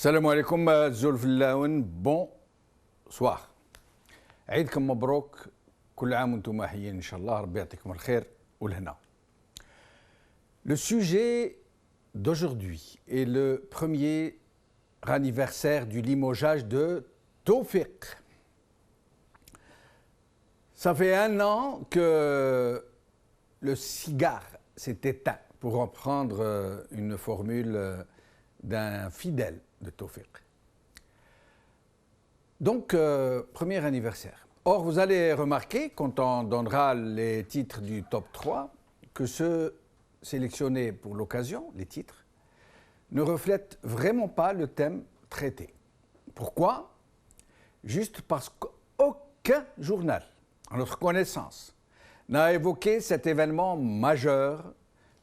السلام عليكم زول فلاون بونسوار. عيدكم مبروك، كل عام وانتم حيين ان شاء الله، ربي يعطيكم الخير والهنا. Le sujet d'aujourd'hui est le premier anniversaire du limogeage de Tawfiq. Ça fait 1 an que le cigare s'est éteint, pour reprendre une formule d'un fidèle de Tawfiq. Donc, premier anniversaire. Or, vous allez remarquer, quand on donnera les titres du top 3, que ceux sélectionnés pour l'occasion, les titres, ne reflètent vraiment pas le thème traité. Pourquoi? Juste parce qu'aucun journal, à notre connaissance, n'a évoqué cet événement majeur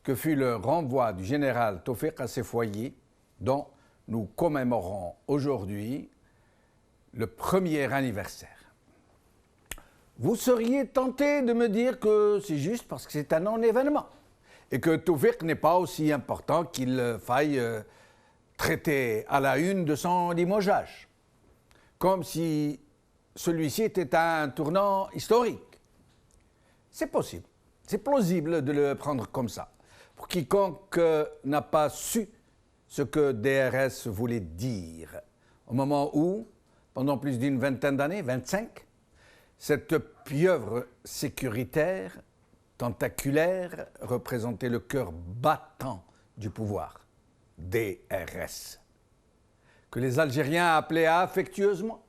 que fut le renvoi du général Tawfiq à ses foyers, dont nous commémorons aujourd'hui le premier anniversaire. Vous seriez tenté de me dire que c'est juste parce que c'est un non-événement et que Tawfiq n'est pas aussi important qu'il faille traiter à la une de son limogeage, comme si celui-ci était un tournant historique. C'est possible, c'est plausible de le prendre comme ça. Pour quiconque n'a pas su ce que DRS voulait dire, au moment où, pendant plus d'une vingtaine d'années, 25, cette pieuvre sécuritaire, tentaculaire, représentait le cœur battant du pouvoir, DRS, que les Algériens appelaient affectueusement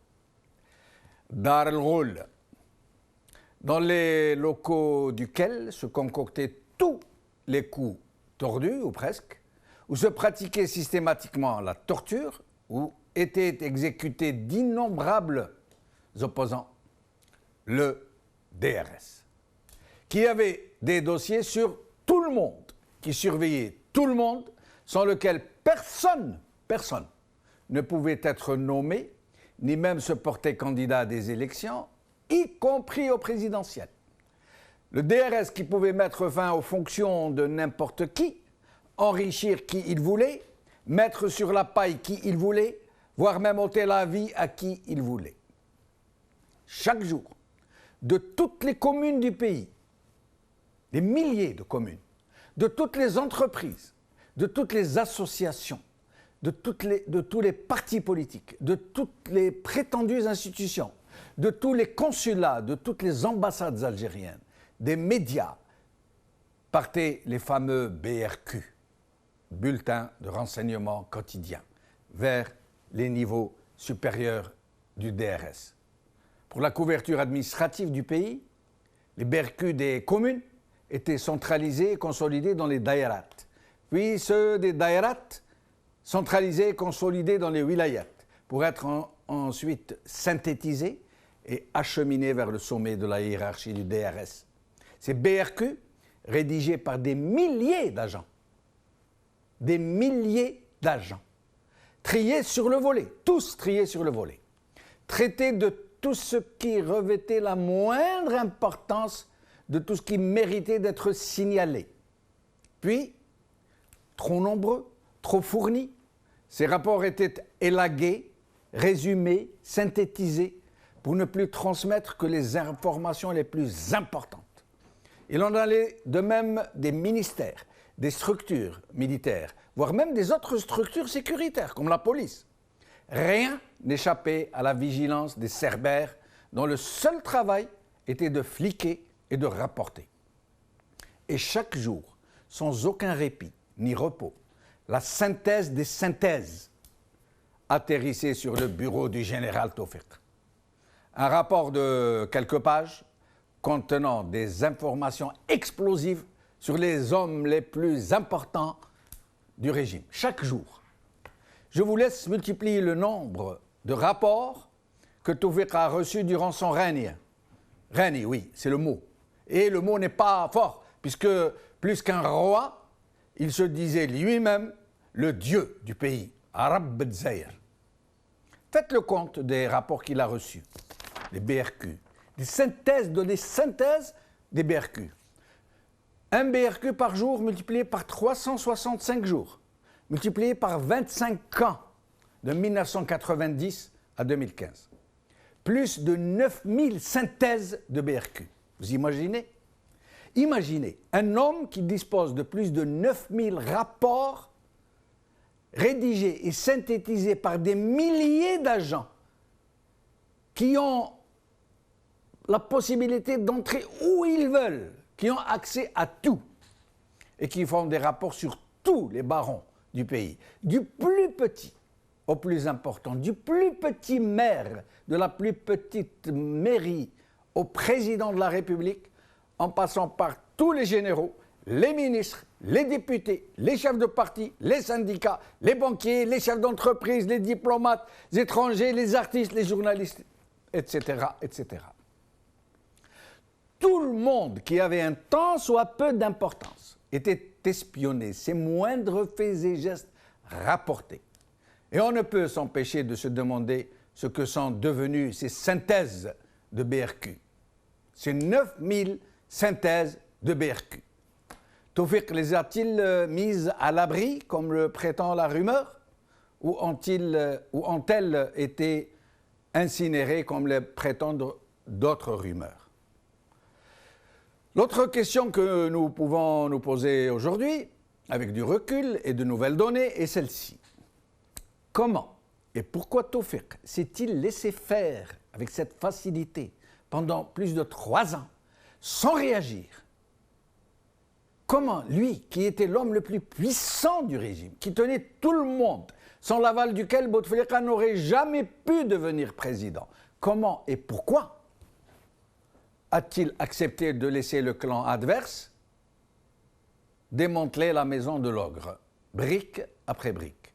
Dar el-Ghul, dans les locaux duquel se concoctaient tous les coups tordus, ou presque, où se pratiquait systématiquement la torture, où étaient exécutés d'innombrables opposants, le DRS, qui avait des dossiers sur tout le monde, qui surveillait tout le monde, sans lequel personne ne pouvait être nommé, ni même se porter candidat à des élections, y compris aux présidentielles. Le DRS qui pouvait mettre fin aux fonctions de n'importe qui, enrichir qui il voulait, mettre sur la paille qui il voulait, voire même ôter la vie à qui il voulait. Chaque jour, de toutes les communes du pays, des milliers de communes, de toutes les entreprises, de toutes les associations, de tous les partis politiques, de toutes les prétendues institutions, de tous les consulats, de toutes les ambassades algériennes, des médias, partaient les fameux BRQ, bulletins de renseignement quotidien, vers les niveaux supérieurs du DRS. Pour la couverture administrative du pays, les BRQ des communes étaient centralisés et consolidés dans les daïrats, puis ceux des daïrats centralisés et consolidés dans les wilayats, pour être ensuite synthétisés et acheminés vers le sommet de la hiérarchie du DRS. Ces BRQ, rédigés par des milliers d'agents, triés sur le volet, tous triés sur le volet, traités de tout ce qui revêtait la moindre importance, de tout ce qui méritait d'être signalé. Puis, trop nombreux, trop fournis, ces rapports étaient élagués, résumés, synthétisés, pour ne plus transmettre que les informations les plus importantes. Il en allait de même des ministères, des structures militaires, voire même des autres structures sécuritaires, comme la police. Rien n'échappait à la vigilance des cerbères, dont le seul travail était de fliquer et de rapporter. Et chaque jour, sans aucun répit ni repos, la synthèse des synthèses atterrissait sur le bureau du général Tawfiq. Un rapport de quelques pages contenant des informations explosives sur les hommes les plus importants du régime, chaque jour. Je vous laisse multiplier le nombre de rapports que Tawfiq a reçus durant son règne. Règne, oui, c'est le mot. Et le mot n'est pas fort, puisque plus qu'un roi, il se disait lui-même le dieu du pays, Arab Zahir. Faites le compte des rapports qu'il a reçus, les BRQ, des synthèses des BRQ. Un BRQ par jour multiplié par 365 jours, multiplié par 25 ans, de 1990 à 2015. Plus de 9000 synthèses de BRQ. Vous imaginez? Imaginez un homme qui dispose de plus de 9000 rapports rédigés et synthétisés par des milliers d'agents qui ont la possibilité d'entrer où ils veulent, qui ont accès à tout et qui font des rapports sur tous les barons du pays, du plus petit au plus important, du plus petit maire, de la plus petite mairie au président de la République, en passant par tous les généraux, les ministres, les députés, les chefs de parti, les syndicats, les banquiers, les chefs d'entreprise, les diplomates étrangers, les artistes, les journalistes, etc., etc. Tout le monde qui avait un tant soit peu d'importance était espionné, ses moindres faits et gestes rapportés. Et on ne peut s'empêcher de se demander ce que sont devenues ces synthèses de BRQ. Ces 9000 synthèses de BRQ. Tawfiq les a-t-il mises à l'abri, comme le prétend la rumeur, ou ont-elles été incinérées, comme le prétendent d'autres rumeurs? L'autre question que nous pouvons nous poser aujourd'hui, avec du recul et de nouvelles données, est celle-ci. Comment et pourquoi Tawfiq s'est-il laissé faire avec cette facilité pendant plus de 3 ans, sans réagir? Comment lui, qui était l'homme le plus puissant du régime, qui tenait tout le monde, sans l'aval duquel Bouteflika n'aurait jamais pu devenir président, comment et pourquoi a-t-il accepté de laisser le clan adverse démanteler la maison de l'ogre, brique après brique?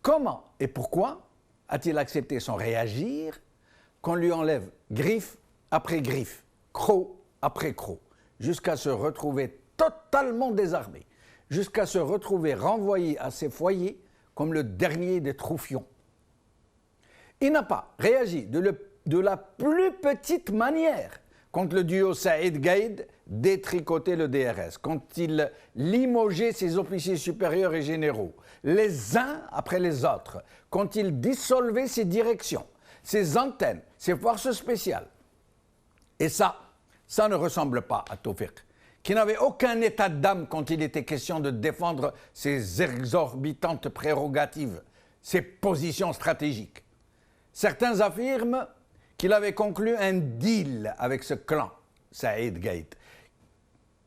Comment et pourquoi a-t-il accepté sans réagir qu'on lui enlève griffe après griffe, croc après croc, jusqu'à se retrouver totalement désarmé, jusqu'à se retrouver renvoyé à ses foyers comme le dernier des troufions? Il n'a pas réagi de la plus petite manière quand le duo Saïd Gaïd détricotait le DRS, quand il limogeait ses officiers supérieurs et généraux, les uns après les autres, quand il dissolvait ses directions, ses antennes, ses forces spéciales. Et ça ne ressemble pas à Tawfiq, qui n'avait aucun état d'âme quand il était question de défendre ses exorbitantes prérogatives, ses positions stratégiques. Certains affirment qu'il avait conclu un deal avec ce clan, Saïd Gaïd,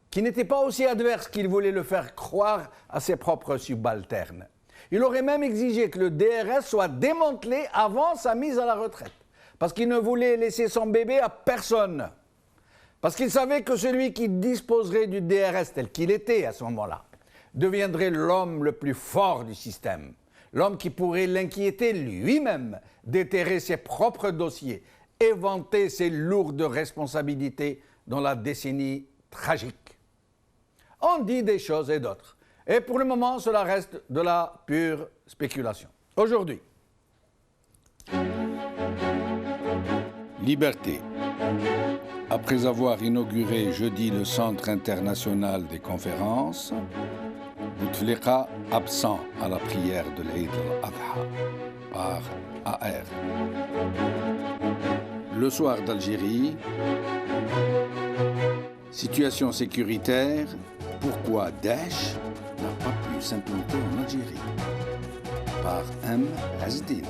qui n'était pas aussi adverse qu'il voulait le faire croire à ses propres subalternes. Il aurait même exigé que le DRS soit démantelé avant sa mise à la retraite, parce qu'il ne voulait laisser son bébé à personne. Parce qu'il savait que celui qui disposerait du DRS tel qu'il était à ce moment-là deviendrait l'homme le plus fort du système, l'homme qui pourrait l'inquiéter lui-même d'éterrer ses propres dossiers, éventer ses lourdes responsabilités dans la décennie tragique. On dit des choses et d'autres, et pour le moment, cela reste de la pure spéculation. Aujourd'hui, Liberté. Après avoir inauguré jeudi le Centre international des conférences, Bouteflika absent à la prière de l'Eid al-Adha par AR. Le soir d'Algérie, situation sécuritaire, pourquoi Daesh n'a pas pu s'implanter en Algérie par M. Azdine.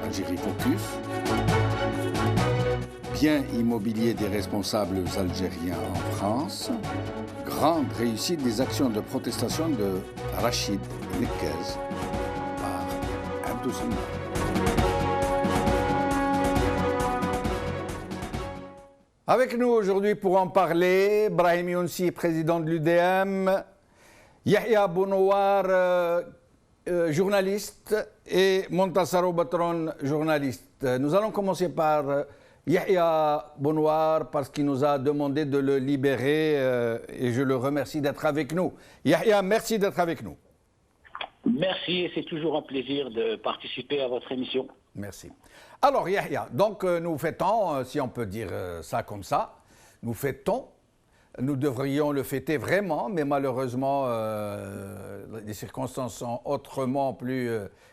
Algérie Focus. Bien immobilier des responsables algériens en France. Grande réussite des actions de protestation de Rachid Nekez par Abdou Salman. avec nous aujourd'hui pour en parler, Brahim Younsi, président de l'UDM, Yahya Bounouar, journaliste, et Montassaro Batron, journaliste. Nous allons commencer par Yahya Bounouar parce qu'il nous a demandé de le libérer et je le remercie d'être avec nous. Yahya, merci d'être avec nous. Merci, c'est toujours un plaisir de participer à votre émission. Merci. Alors Yahya, donc nous fêtons, si on peut dire ça comme ça, nous fêtons Nous devrions le fêter vraiment, mais malheureusement, les circonstances sont autrement plus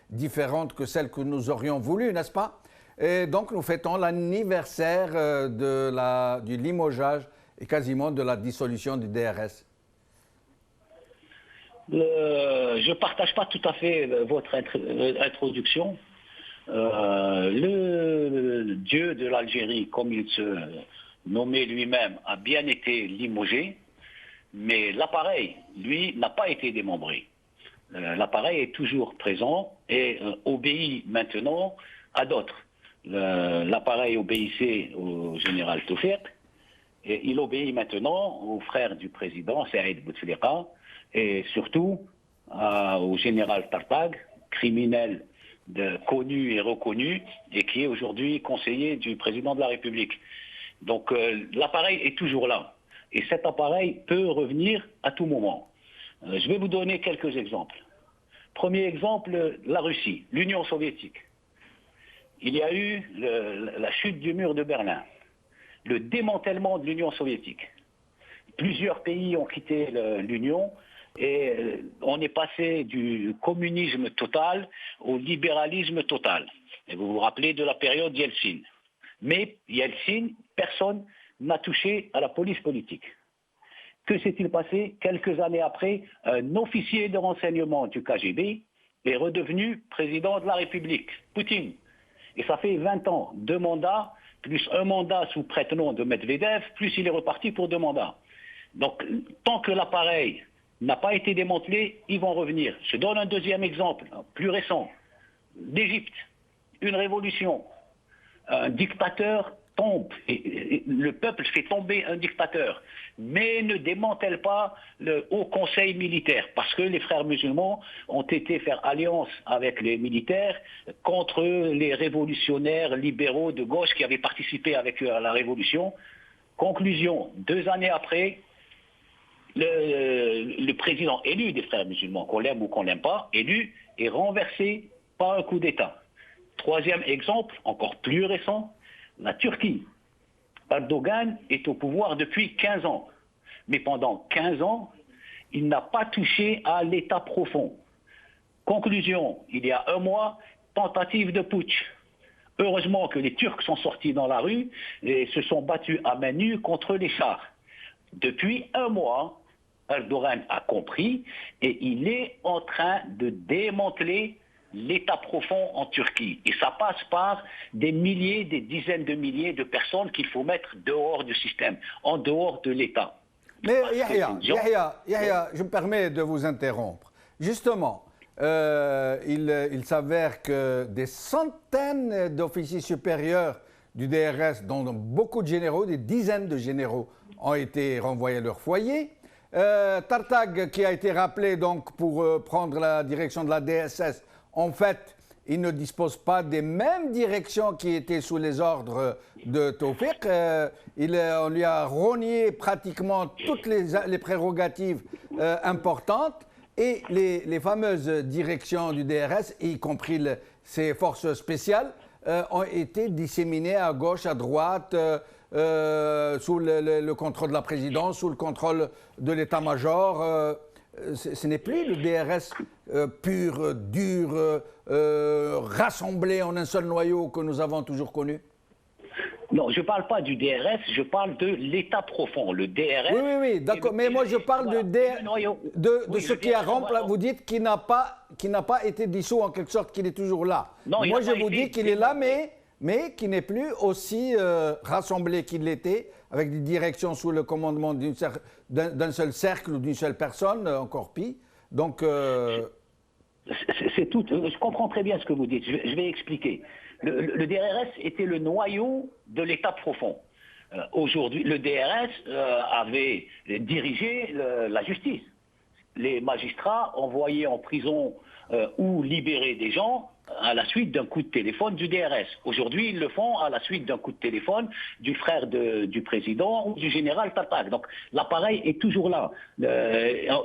différentes que celles que nous aurions voulu, n'est-ce pas? Et donc, nous fêtons l'anniversaire du limogeage et quasiment de la dissolution du DRS. Je ne partage pas tout à fait votre introduction. Le dieu de l'Algérie, comme il se nommait lui-même, a bien été limogé, mais l'appareil, lui, n'a pas été démembré. L'appareil est toujours présent et obéit maintenant à d'autres. L'appareil obéissait au général Toufik et il obéit maintenant au frère du président, Saïd Bouteflika, et surtout au général Tartag, criminel connu et reconnu, et qui est aujourd'hui conseiller du président de la République. Donc l'appareil est toujours là. Et cet appareil peut revenir à tout moment. Je vais vous donner quelques exemples. Premier exemple, la Russie, l'Union soviétique. Il y a eu la chute du mur de Berlin, le démantèlement de l'Union soviétique. Plusieurs pays ont quitté l'Union et on est passé du communisme total au libéralisme total. Et vous vous rappelez de la période Yeltsin. Mais Yeltsin, personne n'a touché à la police politique. Que s'est-il passé? Quelques années après, un officier de renseignement du KGB est redevenu président de la République, Poutine. Et ça fait 20 ans, 2 mandats, plus un mandat sous prête-nom de Medvedev, plus il est reparti pour 2 mandats. Donc, tant que l'appareil n'a pas été démantelé, ils vont revenir. Je donne un deuxième exemple, plus récent, d'Égypte, une révolution. Un dictateur tombe, et le peuple fait tomber un dictateur, mais ne démantèle pas le Haut Conseil militaire, parce que les frères musulmans ont été faire alliance avec les militaires contre les révolutionnaires libéraux de gauche qui avaient participé avec eux à la révolution. Conclusion, 2 années après, le président élu des frères musulmans, qu'on l'aime ou qu'on l'aime pas, élu, est renversé par un coup d'État. Troisième exemple, encore plus récent, la Turquie. Erdogan est au pouvoir depuis 15 ans. Mais pendant 15 ans, il n'a pas touché à l'État profond. Conclusion, il y a 1 mois, tentative de putsch. Heureusement que les Turcs sont sortis dans la rue et se sont battus à main nue contre les chars. Depuis 1 mois, Erdogan a compris et il est en train de démanteler l'État profond en Turquie. Et ça passe par des milliers, des dizaines de milliers de personnes qu'il faut mettre dehors du système, en dehors de l'État. Mais Yahya, je me permets de vous interrompre. Justement, il s'avère que des centaines d'officiers supérieurs du DRS, dont beaucoup de généraux, des dizaines de généraux, ont été renvoyés à leur foyer. Tartag, qui a été rappelé donc pour prendre la direction de la DSS, en fait, il ne dispose pas des mêmes directions qui étaient sous les ordres de Toufik. On lui a rogné pratiquement toutes les prérogatives importantes et les fameuses directions du DRS, y compris ses forces spéciales, ont été disséminées à gauche, à droite, sous le contrôle de la présidence, sous le contrôle de l'état-major. Ce n'est plus le DRS pur, dur, rassemblé en un seul noyau que nous avons toujours connu. Non, je ne parle pas du DRS, je parle de l'État profond. Le DRS... Oui, d'accord. Mais moi, je parle de ce qui a remplacé. Vous dites qu'il n'a pas été dissous, en quelque sorte, qu'il est toujours là. Non, moi, je vous dis qu'il est là, mais qui n'est plus aussi rassemblé qu'il l'était, avec des directions sous le commandement d'un seul cercle ou d'une seule personne, encore pire. Donc... C'est tout. Je comprends très bien ce que vous dites. Je vais expliquer. Le DRS était le noyau de l'État profond. Aujourd'hui, le DRS avait dirigé la justice. Les magistrats envoyaient en prison ou libéraient des gens à la suite d'un coup de téléphone du DRS. Aujourd'hui, ils le font à la suite d'un coup de téléphone du frère du président ou du général Tartag. Donc l'appareil est toujours là.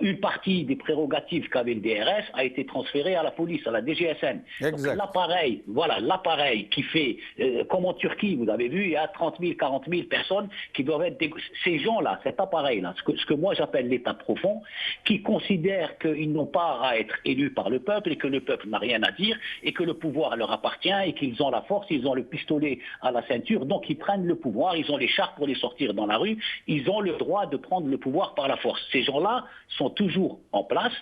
Une partie des prérogatives qu'avait le DRS a été transférée à la police, à la DGSN. L'appareil, voilà, l'appareil qui fait, comme en Turquie, vous avez vu, il y a 30 000, 40 000 personnes qui doivent être... Ces gens-là, cet appareil-là, ce que moi j'appelle l'État profond, qui considèrent qu'ils n'ont pas à être élus par le peuple et que le peuple n'a rien à dire et que le pouvoir leur appartient et qu'ils ont la force, ils ont le pistolet à la ceinture, donc ils prennent le pouvoir, ils ont les chars pour les sortir dans la rue, ils ont le droit de prendre le pouvoir par la force. Ces gens-là sont toujours en place.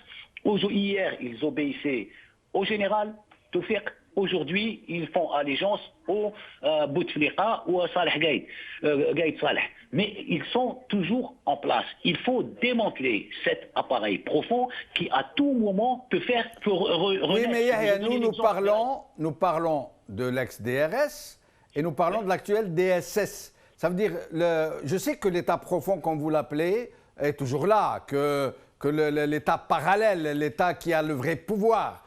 Hier, ils obéissaient au général Toufiq. Aujourd'hui, ils font allégeance au Bouteflika ou à Saleh Gaïd Saleh. Mais ils sont toujours en place. Il faut démanteler cet appareil profond qui, à tout moment, peut faire... Oui, mais Yahya, nous parlons de l'ex-DRS et nous parlons de l'actuel DSS. Ça veut dire, je sais que l'État profond, comme vous l'appelez, est toujours là, que l'État parallèle, l'État qui a le vrai pouvoir,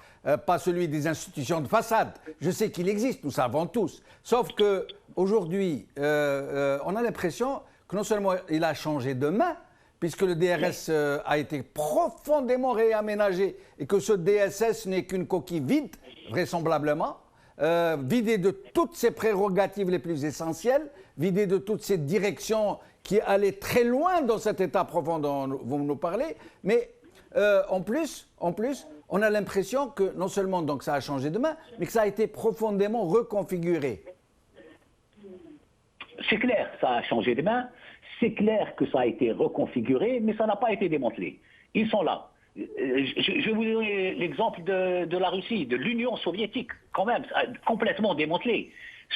pas celui des institutions de façade. Je sais qu'il existe, nous savons tous. Sauf qu'aujourd'hui, on a l'impression que non seulement il a changé de main, puisque le DRS a été profondément réaménagé et que ce DSS n'est qu'une coquille vide, vraisemblablement, vidé de toutes ses prérogatives les plus essentielles, vidé de toutes ses directions qui allaient très loin dans cet état profond dont vous nous parlez, mais en plus, on a l'impression que non seulement donc ça a changé de main, mais que ça a été profondément reconfiguré. C'est clair, ça a changé de main, c'est clair que ça a été reconfiguré, mais ça n'a pas été démantelé. Ils sont là. Je vous donner l'exemple de la Russie, de l'Union soviétique, quand même, complètement démantelée.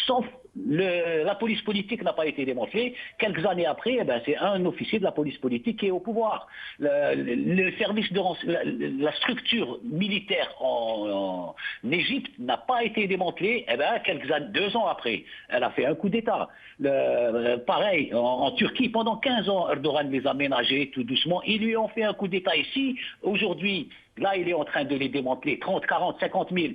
Sauf la police politique n'a pas été démantelée. Quelques années après, c'est un officier de la police politique qui est au pouvoir. Le service de la structure militaire en Égypte n'a pas été démantelée. 2 ans après, elle a fait un coup d'État. Pareil, en Turquie, pendant 15 ans, Erdogan les a ménagés tout doucement. Ils lui ont fait un coup d'État ici. Aujourd'hui, là, il est en train de les démanteler. 30, 40, 50 000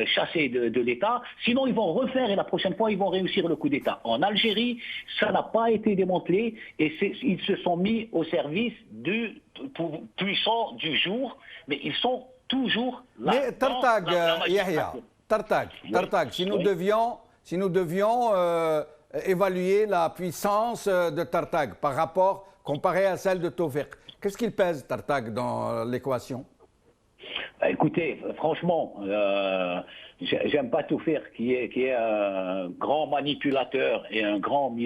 chassés de l'État. Sinon, ils vont refaire et la prochaine fois, ils vont réussir le coup d'État. En Algérie, ça n'a pas été démantelé et ils se sont mis au service du puissant du jour, mais ils sont toujours là. Mais Tartag, Yahya, Tartag, si nous devions évaluer la puissance de Tartag par rapport, comparé à celle de Toufiq, qu'est-ce qu'il pèse, Tartag, dans l'équation? Écoutez, franchement, j'aime pas Toufiq, qui est un grand manipulateur et un grand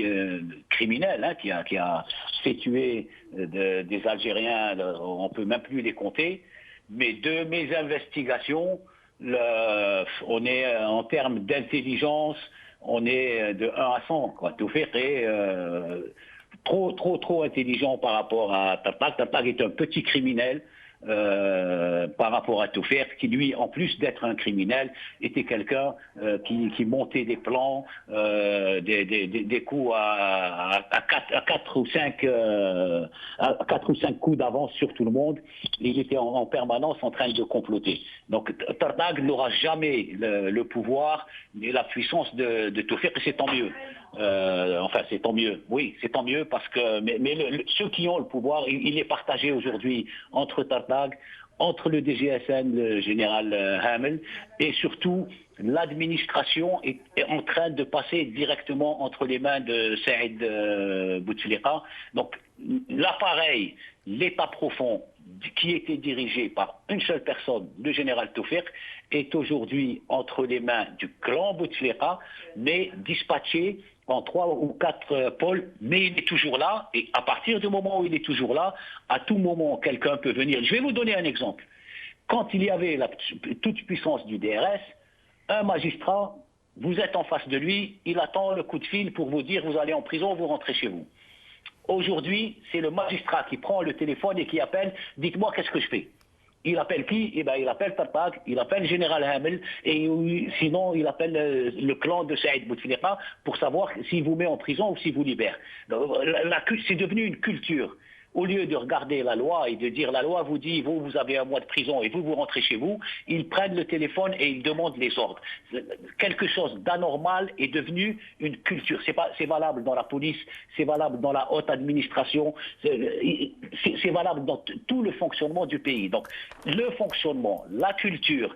criminel, qui a fait tuer des Algériens, on ne peut même plus les compter. Mais de mes investigations, on est en termes d'intelligence, on est de 1 à 100. Toufiq est trop intelligent par rapport à Tartag. Tartag est un petit criminel par rapport à Toufiq, qui lui, en plus d'être un criminel, était quelqu'un qui montait des plans, des coups à 4 ou 5 coups d'avance sur tout le monde. Il était en permanence en train de comploter. Donc Tartag n'aura jamais le pouvoir et la puissance de Toufiq, et c'est tant mieux. C'est tant mieux. Oui, c'est tant mieux parce que ceux qui ont le pouvoir, il est partagé aujourd'hui entre Tartag, entre le DGSN, le général Hamel, et surtout l'administration est en train de passer directement entre les mains de Saïd Bouteflika. Donc l'appareil, l'État profond, qui était dirigé par une seule personne, le général Toufiq, est aujourd'hui entre les mains du clan Bouteflika, mais dispatché en 3 ou 4 pôles, mais il est toujours là, et à partir du moment où il est toujours là, à tout moment, quelqu'un peut venir. Je vais vous donner un exemple. Quand il y avait la toute puissance du DRS, un magistrat, vous êtes en face de lui, il attend le coup de fil pour vous dire vous allez en prison, vous rentrez chez vous. Aujourd'hui, c'est le magistrat qui prend le téléphone et qui appelle « dites-moi qu'est-ce que je fais ?» Il appelle qui? Il appelle Tartag, il appelle le général Hamel, et sinon il appelle le clan de Saïd Bouteflika pour savoir s'il vous met en prison ou s'il vous libère. C'est devenu une culture. Au lieu de regarder la loi et de dire la loi vous dit vous avez un mois de prison et vous rentrez chez vous, ils prennent le téléphone et ils demandent les ordres. Quelque chose d'anormal est devenu une culture. C'est valable dans la police, c'est valable dans la haute administration, c'est valable dans tout le fonctionnement du pays. Donc le fonctionnement, la culture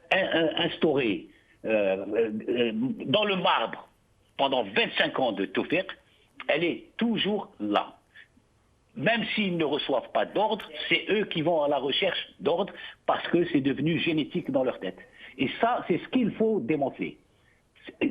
instaurée dans le marbre pendant 25 ans de Tawfiq, elle est toujours là. Même s'ils ne reçoivent pas d'ordre, c'est eux qui vont à la recherche d'ordre parce que c'est devenu génétique dans leur tête. Et ça, c'est ce qu'il faut démanteler.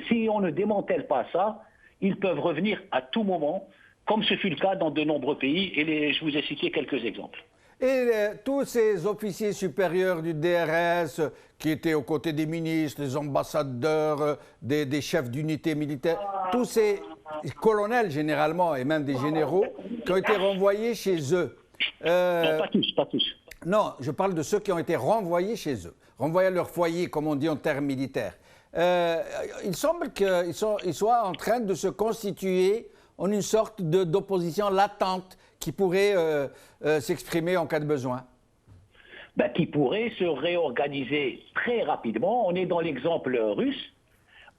Si on ne démantèle pas ça, ils peuvent revenir à tout moment, comme ce fut le cas dans de nombreux pays, et je vous ai cité quelques exemples. Et tous ces officiers supérieurs du DRS qui étaient aux côtés des ministres, des ambassadeurs, des chefs d'unité militaire, tous ces colonels généralement et même des généraux qui ont été renvoyés chez eux. Non, pas tous, pas tous. Non, je parle de ceux qui ont été renvoyés chez eux, renvoyés à leur foyer, comme on dit en termes militaires. Il semble qu'ils soient en train de se constituer en une sorte d'opposition latente qui pourrait s'exprimer en cas de besoin. Ben, qui pourrait se réorganiser très rapidement. On est dans l'exemple russe,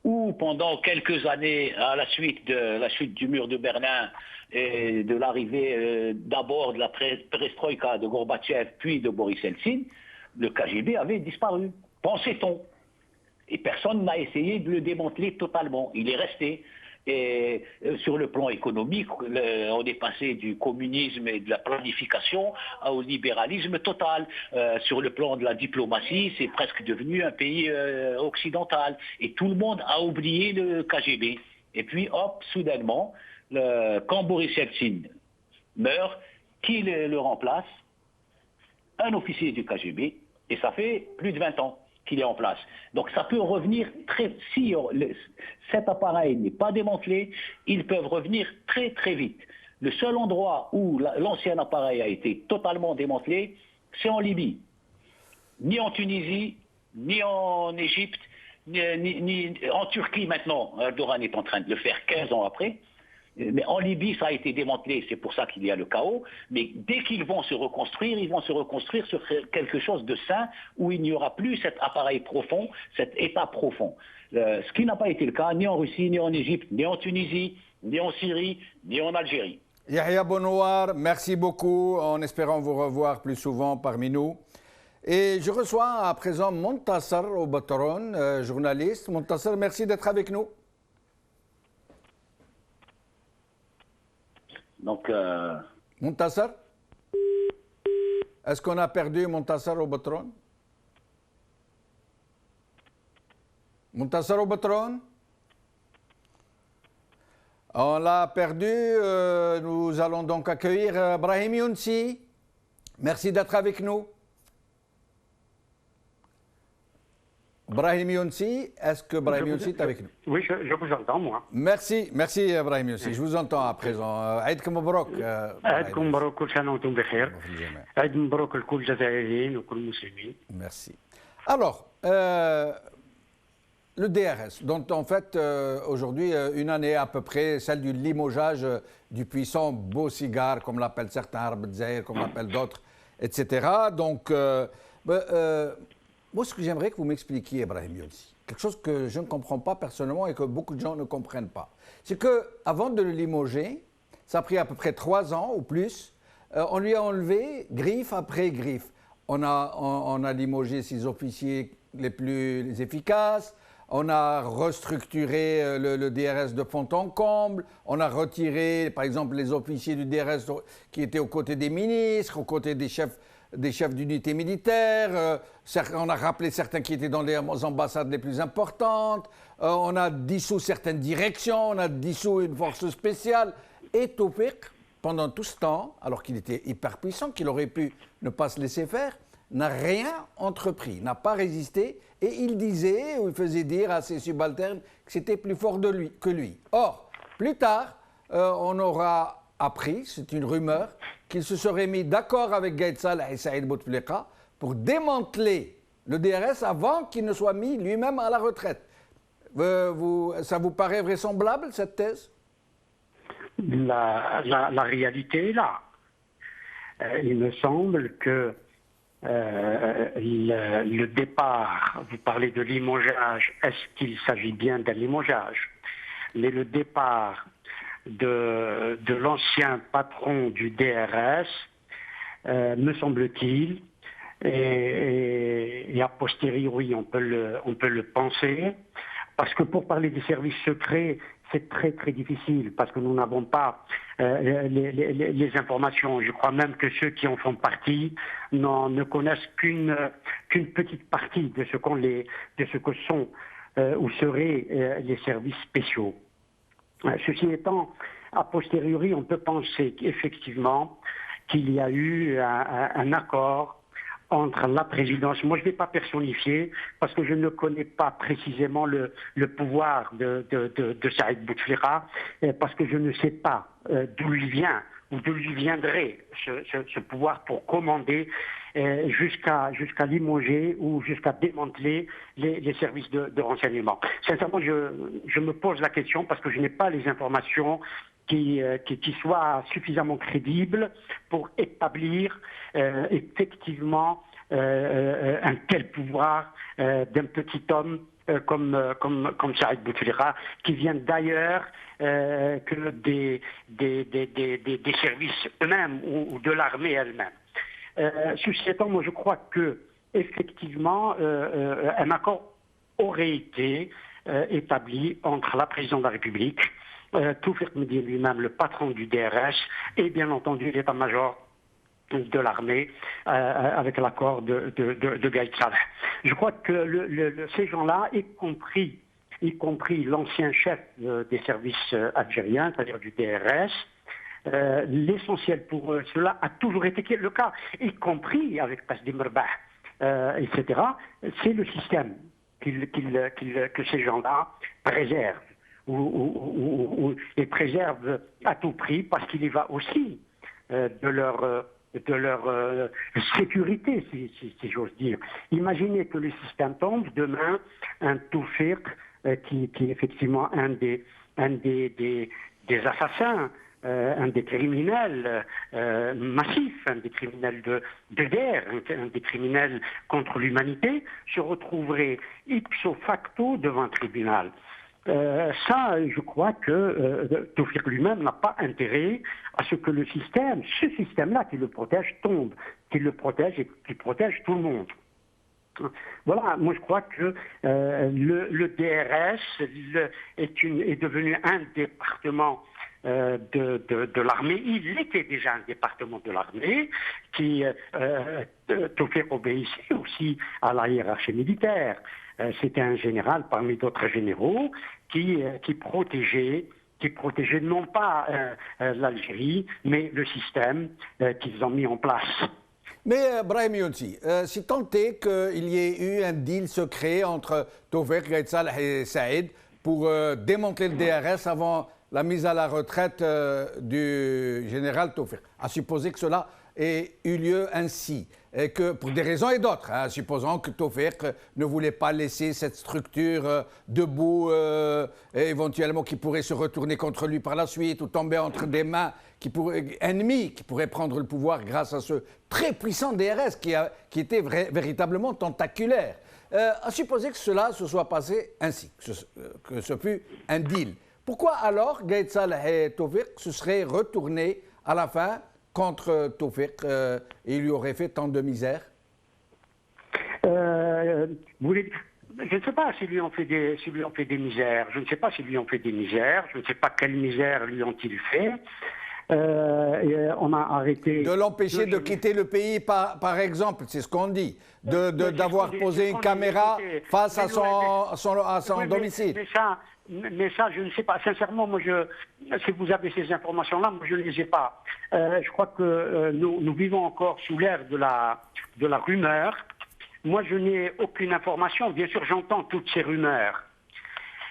où pendant quelques années, à la suite de la chute du mur de Berlin et de l'arrivée d'abord de la perestroïka de Gorbatchev, puis de Boris Eltsine, le KGB avait disparu, pensait-on. Et personne n'a essayé de le démanteler totalement. Il est resté. Et sur le plan économique, on est passé du communisme et de la planification au libéralisme total. Sur le plan de la diplomatie, c'est presque devenu un pays occidental. Et tout le monde a oublié le KGB. Et puis, hop, soudainement, quand Boris Yeltsin meurt, qui le remplace? Un officier du KGB. Et ça fait plus de 20 ans qu'il est en place. Donc ça peut revenir si cet appareil n'est pas démantelé, ils peuvent revenir très très vite. Le seul endroit où l'ancien appareil a été totalement démantelé, c'est en Libye. Ni en Tunisie, ni en Égypte, ni en Turquie maintenant. Erdogan est en train de le faire 15 ans après. Mais en Libye, ça a été démantelé, c'est pour ça qu'il y a le chaos. Mais dès qu'ils vont se reconstruire, ils vont se reconstruire sur quelque chose de sain, où il n'y aura plus cet appareil profond, cet état profond. Ce qui n'a pas été le cas, ni en Russie, ni en Égypte, ni en Tunisie, ni en Syrie, ni en Algérie. Yahya Bonouar, merci beaucoup, en espérant vous revoir plus souvent parmi nous. Et je reçois à présent Montassar Obatron, journaliste. Montassar, merci d'être avec nous. Donc, Montassar, est-ce qu'on a perdu Montassar Obatron? Montassar Obatron? On l'a perdu. Nous allons donc accueillir Brahim Younsi. Merci d'être avec nous. Brahim Younsi, est-ce que Brahim Younsi est avec nous? Oui, je vous entends, moi. Merci, merci Brahim Younsi. Je vous entends à présent. عيدكم مبروك. عيدكم مبروك كل سنة وأنتم بخير. عيد مبروك لكل الجزائريين وكل المسلمين. Merci. Alors, le DRS, dont en fait aujourd'hui une année à peu près, celle du limogeage du puissant beau cigare, comme l'appellent certains Arabes Zahir, comme l'appellent d'autres, etc. Donc, moi, ce que j'aimerais que vous m'expliquiez, Brahim Younsi, quelque chose que je ne comprends pas personnellement et que beaucoup de gens ne comprennent pas, c'est qu'avant de le limoger, ça a pris à peu près 3 ans ou plus, on lui a enlevé griffe après griffe. On a limogé ses officiers les plus efficaces, on a restructuré le DRS de fond en comble, on a retiré, par exemple, les officiers du DRS qui étaient aux côtés des ministres, aux côtés des chefs d'unité militaire, on a rappelé certains qui étaient dans les ambassades les plus importantes, on a dissous certaines directions, on a dissous une force spéciale. Et Tawfiq, pendant tout ce temps, alors qu'il était hyper puissant, qu'il aurait pu ne pas se laisser faire, n'a rien entrepris, n'a pas résisté, et il disait, ou il faisait dire à ses subalternes que c'était plus fort que lui. Or, plus tard, on aura appris, c'est une rumeur, qu'il se serait mis d'accord avec Gaïd Salah et Saïd Bouteflika pour démanteler le DRS avant qu'il ne soit mis lui-même à la retraite. Ça vous paraît vraisemblable, cette thèse? La réalité est là. il me semble que le départ, vous parlez de limogeage, est-ce qu'il s'agit bien d'un limogeage? Mais le départ de l'ancien patron du DRS, me semble-t-il, et a posteriori on peut le penser, parce que pour parler des services secrets, c'est très très difficile, parce que nous n'avons pas les informations. Je crois même que ceux qui en font partie ne connaissent qu'une petite partie de ce que sont ou seraient les services spéciaux. Ceci étant, a posteriori, on peut penser qu'effectivement, qu'il y a eu un accord entre la présidence. Moi, je ne vais pas personnifier parce que je ne connais pas précisément le pouvoir de Saïd Bouteflika, parce que je ne sais pas d'où il vient ou d'où lui viendrait ce pouvoir pour commander jusqu'à limoger ou jusqu'à démanteler les services de renseignement. Sincèrement, je me pose la question parce que je n'ai pas les informations qui soient suffisamment crédibles pour établir effectivement un tel pouvoir d'un petit homme comme Saïd Bouteflika, qui vient d'ailleurs que des services eux-mêmes ou de l'armée elle-même. Ceci étant, moi je crois que effectivement un accord aurait été établi entre la présidente de la République, Toufiq Mehdi lui-même, le patron du DRS, et bien entendu l'état-major de l'armée, avec l'accord de Gaïd Salah. Je crois que ces gens-là, y compris l'ancien chef des services algériens, c'est-à-dire du DRS, l'essentiel pour eux, cela a toujours été le cas, y compris avec Tasdim Rbah, etc. C'est le système que ces gens-là préservent. Et préservent à tout prix parce qu'il y va aussi de leur sécurité, si j'ose dire. Imaginez que le système tombe, demain, un Toufiq qui est effectivement un des assassins, un des criminels massifs, un des criminels de guerre, un des criminels contre l'humanité, se retrouverait ipso facto devant un tribunal. Ça, je crois que Toufiq lui-même n'a pas intérêt à ce que ce système-là qui le protège tombe, qui le protège et qui protège tout le monde. Voilà, moi je crois que le DRS est devenu un département de l'armée. Il était déjà un département de l'armée qui Toufiq obéissait aussi à la hiérarchie militaire. C'était un général parmi d'autres généraux qui protégeait non pas l'Algérie, mais le système qu'ils ont mis en place. Mais Brahim Younsi, si tant est qu'il y ait eu un deal secret entre Toufiq, Gaïd Salah et Saïd pour démanteler le DRS avant la mise à la retraite du général Toufiq, à supposer que cela ait eu lieu ainsi, et que pour des raisons et d'autres, supposons que Toufiq ne voulait pas laisser cette structure debout, éventuellement qui pourrait se retourner contre lui par la suite, ou tomber entre des mains ennemies qui pourraient prendre le pouvoir grâce à ce très puissant DRS qui était véritablement tentaculaire. À supposer que cela se soit passé ainsi, que ce fut un deal. Pourquoi alors Gaïd Salah et Toufiq se seraient retournés à la fin contre Toufiq et il lui aurait fait tant de misère? Je ne sais pas s'ils lui ont fait des misères. Je ne sais pas s'ils lui ont fait des misères. Je ne sais pas quelles misères lui ont-ils fait. On a arrêté... De l'empêcher de quitter le pays, par exemple, c'est ce qu'on dit, d'avoir posé une caméra face à son domicile. Mais ça, je ne sais pas. Sincèrement, moi, si vous avez ces informations-là, moi, je ne les ai pas. Je crois que nous vivons encore sous l'ère de la rumeur. Moi, je n'ai aucune information. Bien sûr, j'entends toutes ces rumeurs.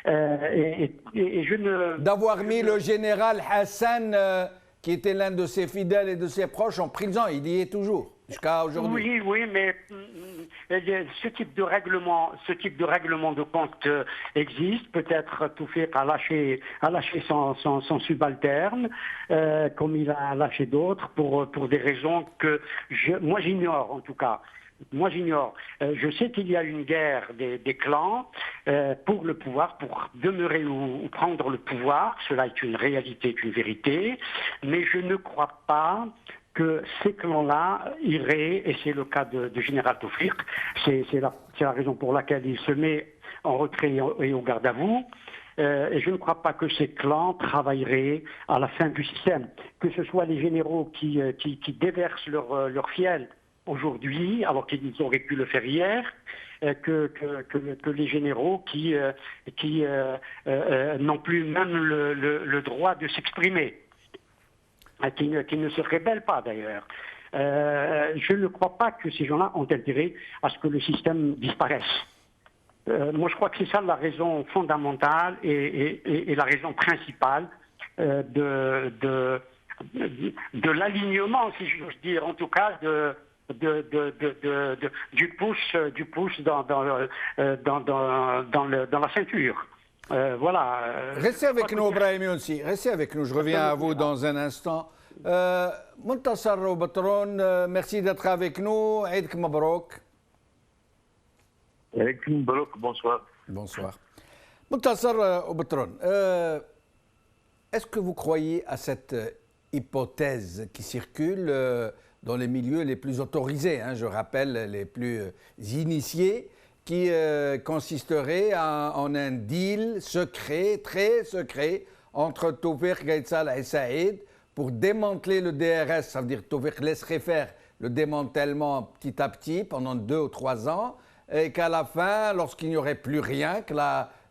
Et je ne... D'avoir mis le général Hassan, qui était l'un de ses fidèles et de ses proches, en prison. Il y est toujours. jusqu'à aujourd'hui. Oui, mais ce type de règlement de compte existe. Peut-être Toufik a lâché son subalterne, comme il a lâché d'autres, pour des raisons que moi j'ignore en tout cas. Moi, j'ignore. Je sais qu'il y a une guerre des clans pour le pouvoir, pour demeurer ou prendre le pouvoir. Cela est une réalité, une vérité. Mais je ne crois pas que ces clans-là iraient, et c'est le cas de Général Toufik, c'est la raison pour laquelle il se met en retrait et au garde à vous. Et je ne crois pas que ces clans travailleraient à la fin du système. Que ce soit les généraux qui déversent leur fiel aujourd'hui, alors qu'ils auraient pu le faire hier, que les généraux qui n'ont plus même le droit de s'exprimer, qui ne se rebellent pas d'ailleurs. Je ne crois pas que ces gens-là ont intérêt à ce que le système disparaisse. Moi, je crois que c'est ça la raison fondamentale et la raison principale de l'alignement, si j'ose dire, en tout cas du pouce dans la ceinture. Voilà. Restez avec nous, Brahim Younsi. Restez avec nous. Je reviens à vous dans un instant. Montassar Obatron, merci d'être avec nous. Eid Mabrouk. Eid Mabrouk, bonsoir. Bonsoir. Montassar Obatron, est-ce que vous croyez à cette hypothèse qui circule dans les milieux les plus autorisés, je rappelle les plus initiés, qui consisterait en un deal secret, très secret, entre Toufik, Gaïtsal et Saïd pour démanteler le DRS. Ça veut dire que Toufik laisserait faire le démantèlement petit à petit pendant 2 ou 3 ans et qu'à la fin, lorsqu'il n'y aurait plus rien, que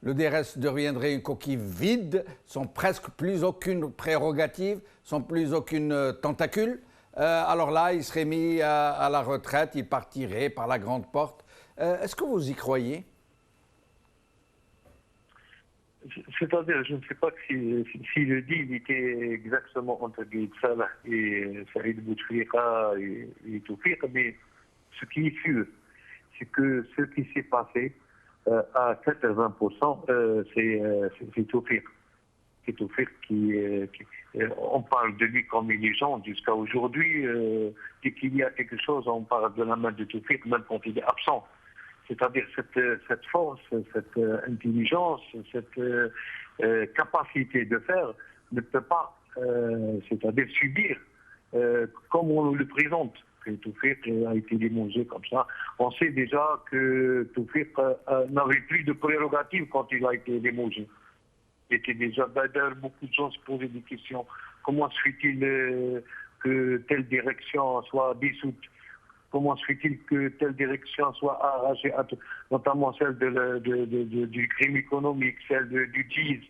le DRS deviendrait une coquille vide, sans presque plus aucune prérogative, sans plus aucune tentacule, alors là, il serait mis à la retraite, il partirait par la grande porte. Est-ce que vous y croyez? C'est-à-dire, je ne sais pas si le deal était exactement entre Gaïd Salah et Saïd Bouteflika et Toufik, mais ce qui est sûr, c'est que ce qui s'est passé à 80%, c'est Toufik. C'est Toufik on parle de lui comme une légende jusqu'à aujourd'hui. Dès qu'il y a quelque chose, on parle de la main de Toufik, même quand il est absent. C'est-à-dire cette force, cette intelligence, cette capacité de faire ne peut pas, c'est-à-dire subir comme on le présente. Que Toufik a été limogé comme ça. On sait déjà que Toufik n'avait plus de prérogatives quand il a été limogé. Il était déjà, d'ailleurs, beaucoup de gens se posaient des questions. Comment se fait-il que telle direction soit dissoute? Comment se fait-il que telle direction soit arrachée, notamment celle du crime économique, celle du GIZ?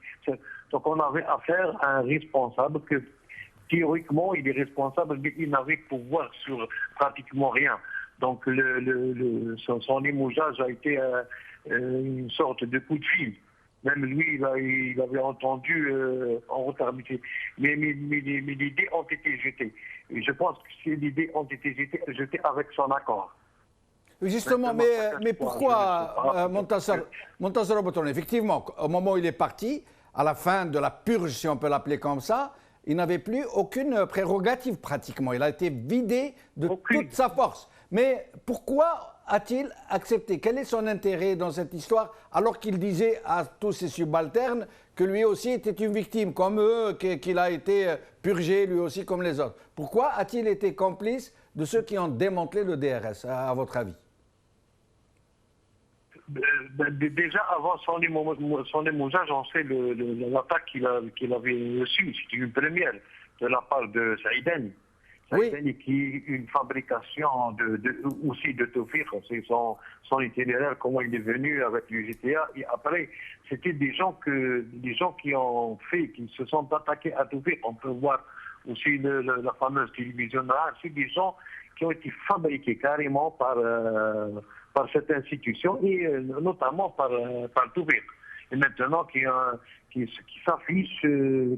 Donc on avait affaire à un responsable que, théoriquement, il est responsable, mais il n'avait pouvoir sur pratiquement rien. Donc son limogeage a été une sorte de coup de fil. Même lui, il avait entendu en retard. Mais les idées ont été jetées. Et je pense que ces idées ont été jetées avec son accord. Justement, mais pourquoi, Montassar Obatron, effectivement, au moment où il est parti, à la fin de la purge, si on peut l'appeler comme ça, il n'avait plus aucune prérogative pratiquement. Il a été vidé de toute sa force. Mais pourquoi a-t-il accepté? Quel est son intérêt dans cette histoire, alors qu'il disait à tous ses subalternes que lui aussi était une victime, comme eux, qu'il a été purgé lui aussi comme les autres? Pourquoi a-t-il été complice de ceux qui ont démantelé le DRS, à votre avis? Déjà, avant son limogeage, on sait l'attaque qu'il avait reçue. C'était une première de la part de Saïden. Oui. Qui est une fabrication aussi de Toufik, c'est son itinéraire, comment il est venu avec l'UGTA. Et après, c'était des gens qui se sont attaqués à Toufik. On peut voir aussi la fameuse télévision noire. C'est des gens qui ont été fabriqués carrément par cette institution et notamment par Toufik. et maintenant qui s'affichent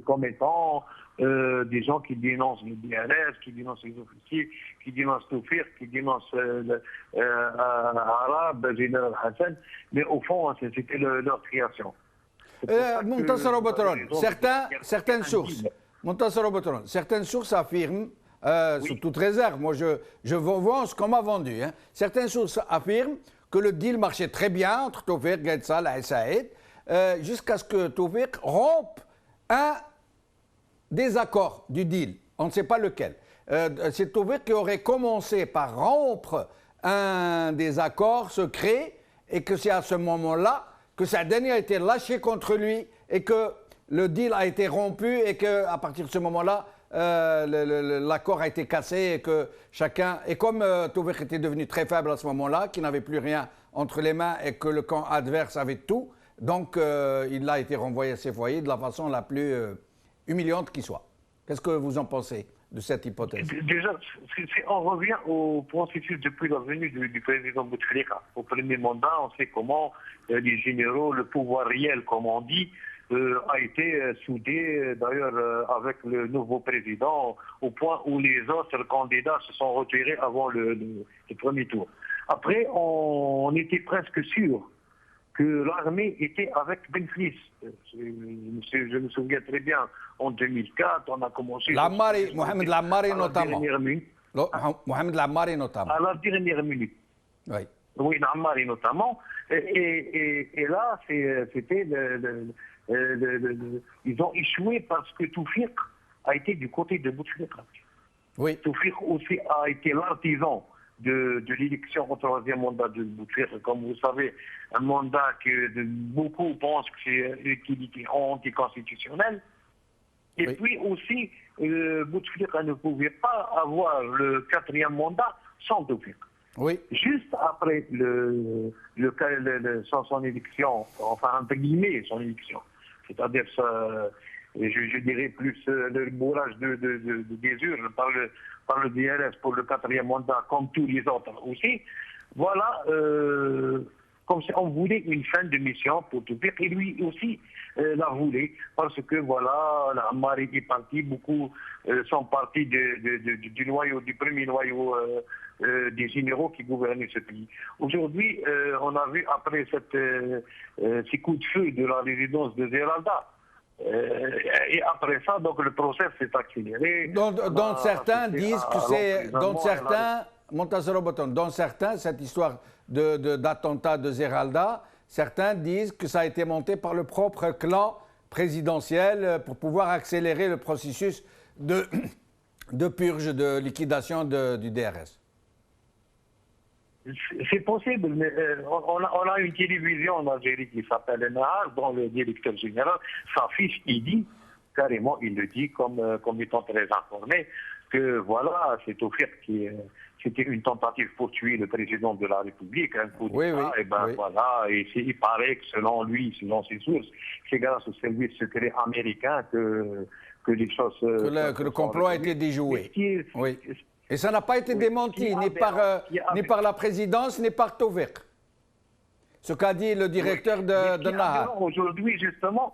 comme étant des gens qui dénoncent le DRS, qui dénoncent les officiers, qui dénoncent Toufir, qui dénoncent Arabe, Général Hassan, mais au fond, c'était leur création. Montassar Boutron, certaines sources affirment, sous toute réserve, moi je vends ce qu'on m'a vendu, hein. Certaines sources affirment que le deal marchait très bien entre Toufik, Gaïd Salah et Saïd, jusqu'à ce que Toufik rompe un désaccord du deal. On ne sait pas lequel. C'est Toufik qui aurait commencé par rompre un désaccord secret et que c'est à ce moment-là que Saadani a été lâché contre lui et que le deal a été rompu et qu'à partir de ce moment-là, l'accord a été cassé et que chacun... Et comme Toufik était devenu très faible à ce moment-là, qu'il n'avait plus rien entre les mains et que le camp adverse avait tout, donc il a été renvoyé à ses foyers de la façon la plus humiliante qui soit. Qu'est-ce que vous en pensez de cette hypothèse? Déjà, on revient au processus depuis la venue du président Bouteflika. Au premier mandat, on sait comment les généraux, le pouvoir réel, comme on dit, a été soudé d'ailleurs avec le nouveau président au point où les autres candidats se sont retirés avant le premier tour. Après, on était presque sûr que l'armée était avec Ben Fliss. Je me souviens très bien, en 2004, on a commencé... Mohamed Lammari notamment. Mohamed Lammari notamment. À la dernière minute. Oui. Oui, Lammari notamment. Et là, c'était... ils ont échoué parce que Toufik a été du côté de Bouteflika. Oui. Toufik aussi a été l'artisan de l'élection au troisième mandat de Bouteflika. Comme vous savez, un mandat que beaucoup pensent qu'il était anticonstitutionnel. Et puis aussi, Bouteflika ne pouvait pas avoir le quatrième mandat sans Toufik. Oui. Juste après son élection, enfin entre guillemets son élection, c'est-à-dire je dirais plus le bourrage des urnes par le DRS pour le quatrième mandat, comme tous les autres aussi. Voilà, comme si on voulait une fin de mission pour Toufik, et lui aussi la voulait, parce que voilà, Ammari est parti, beaucoup sont partis du premier noyau des généraux qui gouvernaient ce pays. Aujourd'hui, on a vu après ces coups de feu de la résidence de Zeralda, et après ça, donc le procès s'est accéléré. Dont certains disent que c'est... Dont certains, cette histoire d'attentat de Zeralda, certains disent que ça a été monté par le propre clan présidentiel pour pouvoir accélérer le processus de purge, de liquidation du DRS. C'est possible, mais on a une télévision en Algérie qui s'appelle Nahar, dont le directeur général s'affiche, il dit, carrément, il le dit comme étant très informé, que voilà, c'est Toufik c'était une tentative pour tuer le président de la République, un coup d'État, et ben voilà, et il paraît que selon lui, selon ses sources, c'est grâce au service secret américain que les choses... Que le complot a été déjoué. Oui. Et ça n'a pas été démenti ni par la présidence, ni par Toufik. Ce qu'a dit le directeur de Nahar. Aujourd'hui, justement,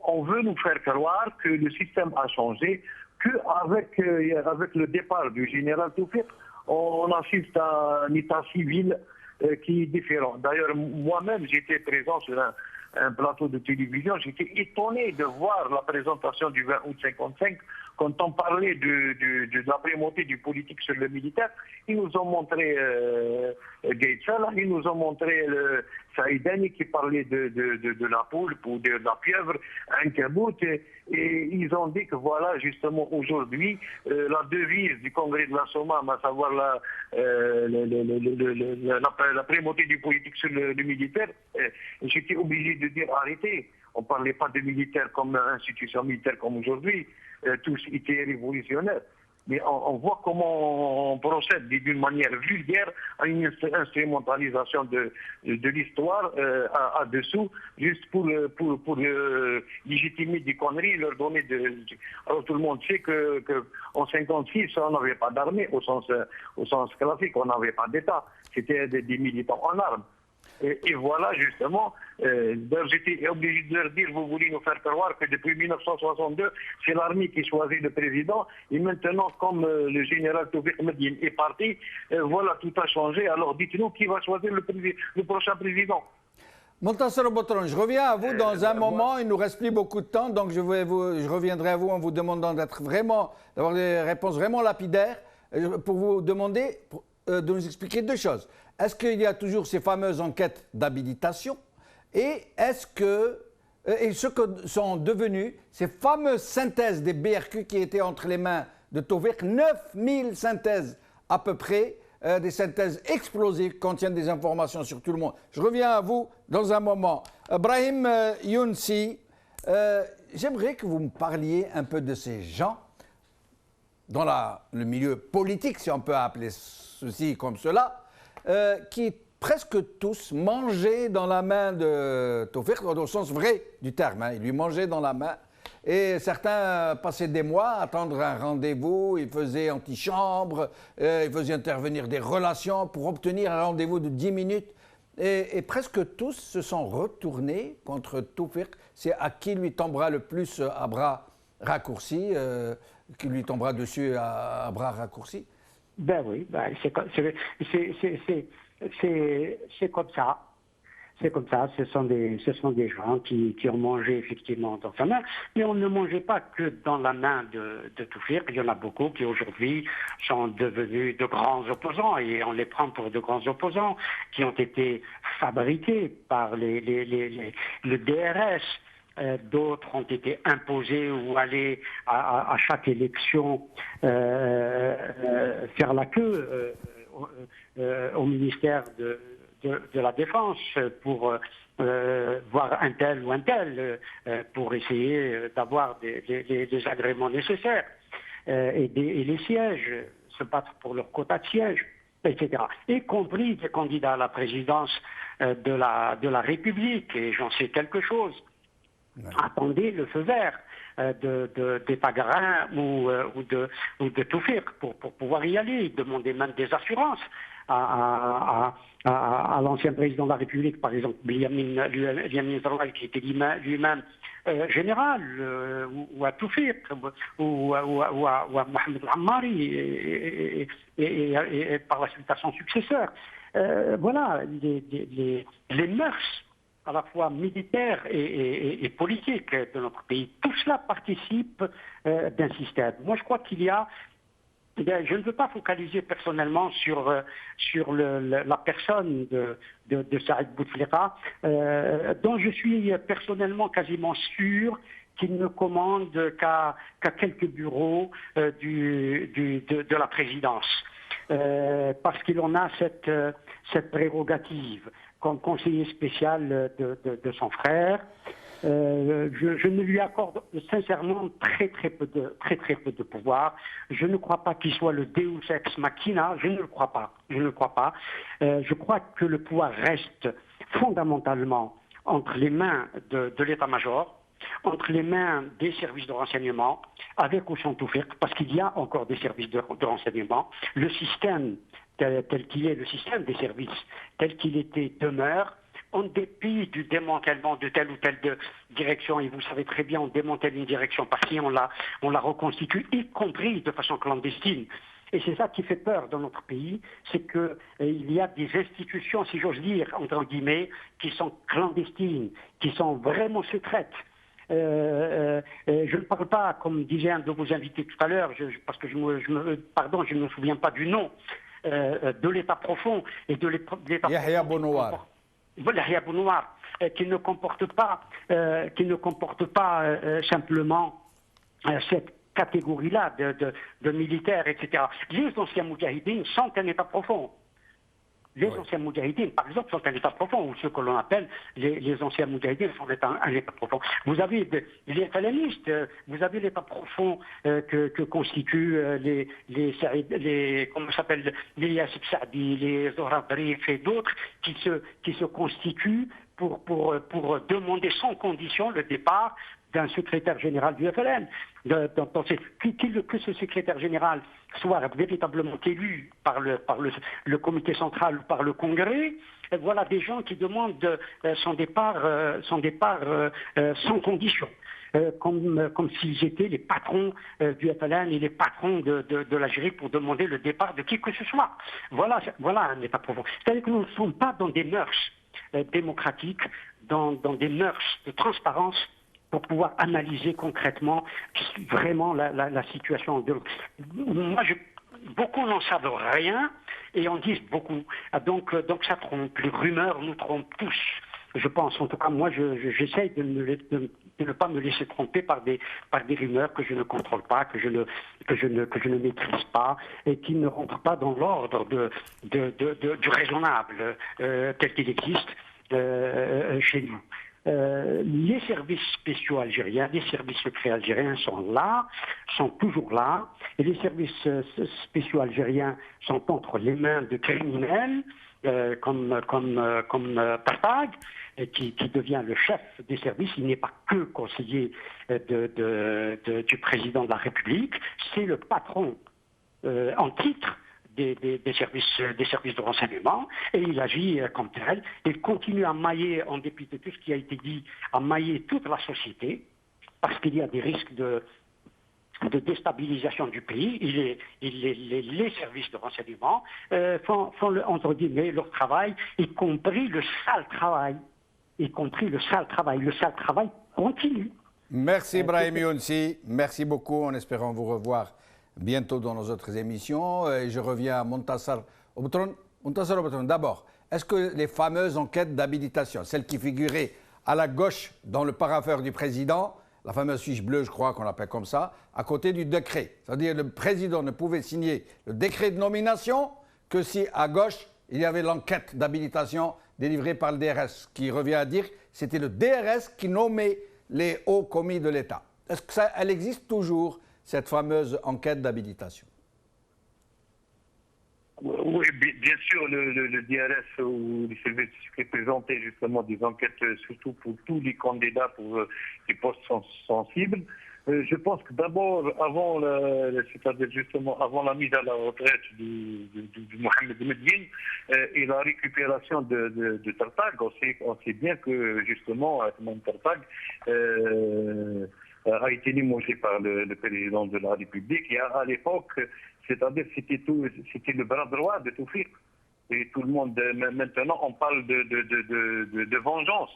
on veut nous faire croire que le système a changé, qu'avec le départ du général Toufik, on assiste à un état civil qui est différent. D'ailleurs, moi-même, j'étais présent sur un plateau de télévision, j'étais étonné de voir la présentation du 20 août 55. Quand on parlait de la primauté du politique sur le militaire, ils nous ont montré Gaïd Salah, ils nous ont montré Saïdani qui parlait de la poulpe ou de la pieuvre, un cabout, et ils ont dit que voilà, justement, aujourd'hui, la devise du congrès de la Sommam, à savoir la primauté du politique sur le militaire, j'étais obligé de dire arrêtez. On ne parlait pas de militaires comme institution militaire comme aujourd'hui, tous étaient révolutionnaires. Mais on voit comment on procède d'une manière vulgaire à une instrumentalisation de l'histoire à dessous, juste pour légitimer des conneries, leur donner Alors tout le monde sait qu'en 56, on n'avait pas d'armée au sens classique, on n'avait pas d'État. C'était des militants en armes. Et voilà justement J'étais obligé de leur dire, vous voulez nous faire croire que depuis 1962, c'est l'armée qui choisit le président. Et maintenant, comme le général Toufik Medine est parti, voilà, tout a changé. Alors dites-nous qui va choisir le prochain président. Montasseur Botron, je reviens à vous dans un moment. Il ne nous reste plus beaucoup de temps, donc je reviendrai à vous en vous demandant d'avoir des réponses vraiment lapidaires pour vous demander de nous expliquer deux choses. Est-ce qu'il y a toujours ces fameuses enquêtes d'habilitation et est-ce que ce que sont devenues ces fameuses synthèses des BRQ qui étaient entre les mains de Toufik, 9000 synthèses à peu près, des synthèses explosives qui contiennent des informations sur tout le monde. Je reviens à vous dans un moment. Brahim Younsi, j'aimerais que vous me parliez un peu de ces gens dans le milieu politique, si on peut appeler ceci comme cela, qui presque tous mangeaient dans la main de Toufik, au sens vrai du terme. Ils lui mangeaient dans la main. Et certains passaient des mois à attendre un rendez-vous, ils faisaient antichambre, ils faisaient intervenir des relations pour obtenir un rendez-vous de 10 minutes. Et presque tous se sont retournés contre Toufik. C'est à qui lui tombera le plus à bras raccourcis, qui lui tombera dessus à bras raccourcis. Ben oui, c'est comme ça. C'est comme ça, ce sont des gens qui ont mangé effectivement dans sa main, mais on ne mangeait pas que dans la main de Toufik. Il y en a beaucoup qui aujourd'hui sont devenus de grands opposants, et on les prend pour de grands opposants, qui ont été fabriqués par le DRS. D'autres ont été imposés ou aller à chaque élection faire la queue au ministère de la Défense pour voir un tel ou un tel, pour essayer d'avoir des agréments nécessaires et les sièges, se battre pour leur quota de sièges, etc. Y compris des candidats à la présidence de la République, et j'en sais quelque chose. Ouais. Attendez le feu vert des Tagarins ou de Toufik pour pouvoir y aller. Demander même des assurances à l'ancien président de la République, par exemple, Biyamin Zerwal, qui était lui-même général, ou à Toufik, ou à Mohamed Ammari, et par la suite à son successeur. Voilà, les mœurs à la fois militaire et politique de notre pays. Tout cela participe d'un système. Moi, je crois qu'il y a... Je ne veux pas focaliser personnellement sur la personne de Saïd Bouteflika, dont je suis personnellement quasiment sûr qu'il ne commande qu'à quelques bureaux de la présidence. Parce qu'il en a cette prérogative. Comme conseiller spécial de son frère, je ne lui accorde sincèrement très peu de pouvoir. Je ne crois pas qu'il soit le Deus ex machina. Je ne le crois pas. Je crois que le pouvoir reste fondamentalement entre les mains de l'état-major, entre les mains des services de renseignement, avec ou sans Toufik, parce qu'il y a encore des services de renseignement. Le système tel qu'il est, le système des services tel qu'il était demeure, en dépit du démantèlement de telle ou telle direction, et vous savez très bien, on démantèle une direction par-ci, on la reconstitue, y compris de façon clandestine. Et c'est ça qui fait peur dans notre pays, c'est qu'il y a des institutions, si j'ose dire, entre guillemets, qui sont clandestines, qui sont vraiment secrètes. Je ne parle pas, comme disait un de vos invités tout à l'heure, parce que je ne me souviens pas du nom, de l'État profond et de l'État Yahya Bounouar. Yahya Bounouar, qui ne comporte pas simplement cette catégorie-là de militaires, etc. Les anciens moudjahidines sont un État profond. Les anciens moudjahidines, par exemple, sont un État profond, ou ce que l'on appelle les anciens moudjahidines sont un État profond. Vous avez les falanistes, vous avez l'État profond que constituent les Yassib Saadi, les Zohra Brif et d'autres qui se constituent pour demander sans condition le départ d'un secrétaire général du FLN. Que ce secrétaire général soit véritablement élu par le comité central ou par le Congrès, voilà des gens qui demandent son départ sans condition. Comme s'ils étaient les patrons du FLN et les patrons de l'Algérie pour demander le départ de qui que ce soit. Voilà un état profond. C'est-à-dire que nous ne sommes pas dans des mœurs démocratiques, dans des mœurs de transparence pour pouvoir analyser concrètement vraiment la situation. Moi, beaucoup n'en savent rien et en disent beaucoup. Donc ça trompe. Les rumeurs nous trompent tous. Je pense, en tout cas, moi, j'essaye de ne pas me laisser tromper par des rumeurs que je ne contrôle pas, que je ne maîtrise pas, et qui ne rentrent pas dans l'ordre du raisonnable tel qu'il existe chez nous. Les services spéciaux algériens, les services secrets algériens sont toujours là, et les services spéciaux algériens sont entre les mains de criminels comme Tartag, qui devient le chef des services. Il n'est pas que conseiller du président de la République, c'est le patron en titre des services de renseignement, et il agit comme tel. Il continue à mailler, en dépit de tout ce qui a été dit, à mailler toute la société, parce qu'il y a des risques de déstabilisation du pays. Les services de renseignement font entre guillemets leur travail, y compris le sale travail. Le sale travail continue. Merci Brahim Younsi, merci beaucoup, en espérant vous revoir bientôt dans nos autres émissions. Et je reviens à Montassar Oboutron. Montassar Oboutron, d'abord, est-ce que les fameuses enquêtes d'habilitation, celles qui figuraient à la gauche dans le parapheur du président, la fameuse fiche bleue, je crois qu'on l'appelle comme ça, à côté du décret. C'est-à-dire le président ne pouvait signer le décret de nomination que si à gauche, il y avait l'enquête d'habilitation délivrée par le DRS, qui revient à dire que c'était le DRS qui nommait les hauts commis de l'État. Est-ce qu'elle existe toujours, cette fameuse enquête d'habilitation? Oui, bien sûr, le DRS ou les services qui présentaient justement des enquêtes, surtout pour tous les candidats pour les postes sensibles. Je pense que d'abord, c'est-à-dire justement avant la mise à la retraite du Mohamed Medine et la récupération de Tartag, on sait bien que justement, Tartag a été limogé par le président de la République. Et à l'époque, c'est-à-dire c'était le bras droit de Toufik. Et tout le monde, maintenant, on parle de vengeance.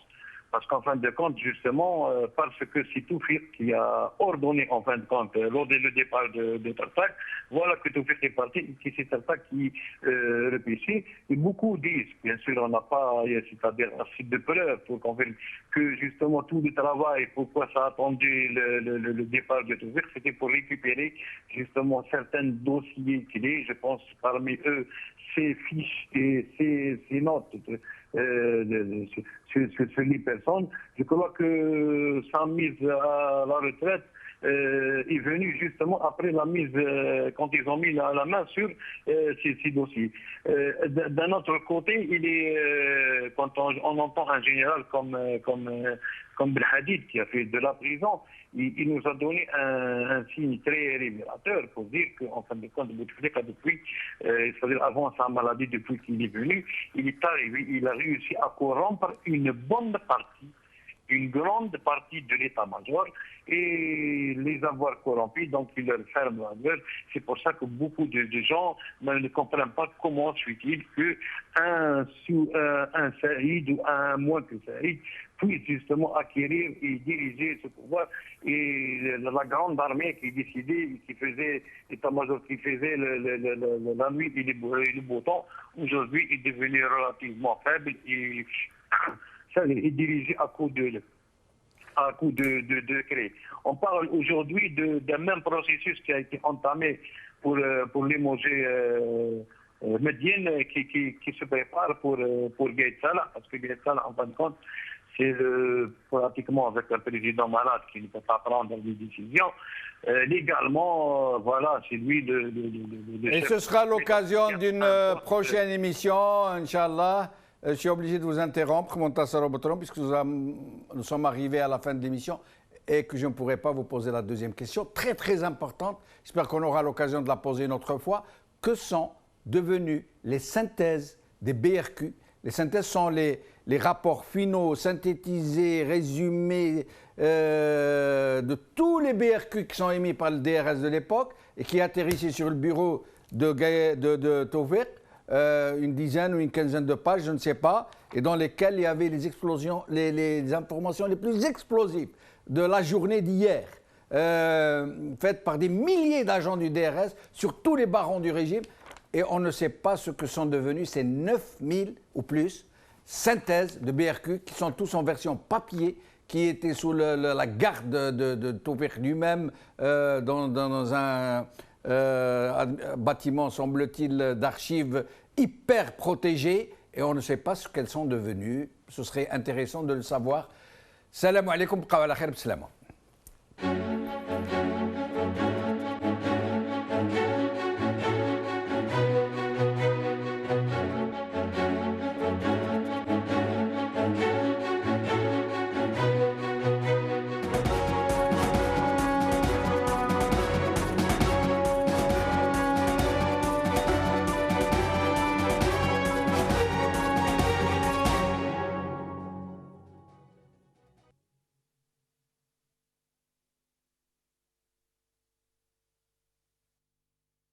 Parce qu'en fin de compte, justement, parce que c'est Toufik qui a ordonné, en fin de compte, lors du départ de Tartag, voilà que Toufik est parti, et c'est Tartag qui repêché. Et beaucoup disent, bien sûr, on n'a pas, c'est-à-dire assez de preuves pour confirmer que justement tout le travail, pourquoi ça a attendu le départ de Toufik, c'était pour récupérer justement certains dossiers clés, je pense parmi eux, ces fiches et ces notes sur les personnes. Je crois que sa mise à la retraite est venue justement après la mise, quand ils ont mis la main sur ces dossiers. D'un autre côté, quand on entend un général comme Belhadid qui a fait de la prison, il nous a donné un signe très révélateur pour dire qu'en fin de compte, Bouteflika, depuis, c'est-à-dire avant sa maladie, depuis qu'il est venu, il est arrivé, il a réussi à corrompre une grande partie de l'état-major et les avoir corrompus, donc il leur ferme la gueule. C'est pour ça que beaucoup de gens ne comprennent pas comment suit-il qu'un Saïd ou un moins que Saïd puisse justement acquérir et diriger ce pouvoir. Et la grande armée qui décidait, qui faisait l'état-major, qui faisait la nuit et le beau temps, aujourd'hui est devenu relativement faible et est dirigé à coup de créer. On parle aujourd'hui d'un même processus qui a été entamé pour limoger Medine, qui se prépare pour Gaïd Salah, parce que Gaïd Salah, en fin de compte, c'est pratiquement avec un président malade qui ne peut pas prendre des décisions. Légalement, voilà, c'est lui le Et ce sera l'occasion d'une prochaine émission, Inch'Allah. Je suis obligé de vous interrompre, Montassar Oboutron, puisque nous sommes arrivés à la fin de l'émission. et que je ne pourrai pas vous poser la deuxième question, très très importante, j'espère qu'on aura l'occasion de la poser une autre fois. Que sont devenues les synthèses des BRQ? Les synthèses sont les rapports finaux, synthétisés, résumés de tous les BRQ qui sont émis par le DRS de l'époque et qui atterrissaient sur le bureau de Tawfiq, une dizaine ou une quinzaine de pages, je ne sais pas, et dans lesquelles il y avait les explosions, les informations les plus explosives de la journée d'hier, faites par des milliers d'agents du DRS sur tous les barons du régime, et on ne sait pas ce que sont devenus ces 9000 ou plus synthèses de BRQ qui sont tous en version papier, qui étaient sous la garde de Tawfiq lui-même dans un bâtiment, semble-t-il, d'archives hyper protégé, et on ne sait pas ce qu'elles sont devenues. Ce serait intéressant de le savoir. Salam alaikum, bqaw ala khair, b'salama.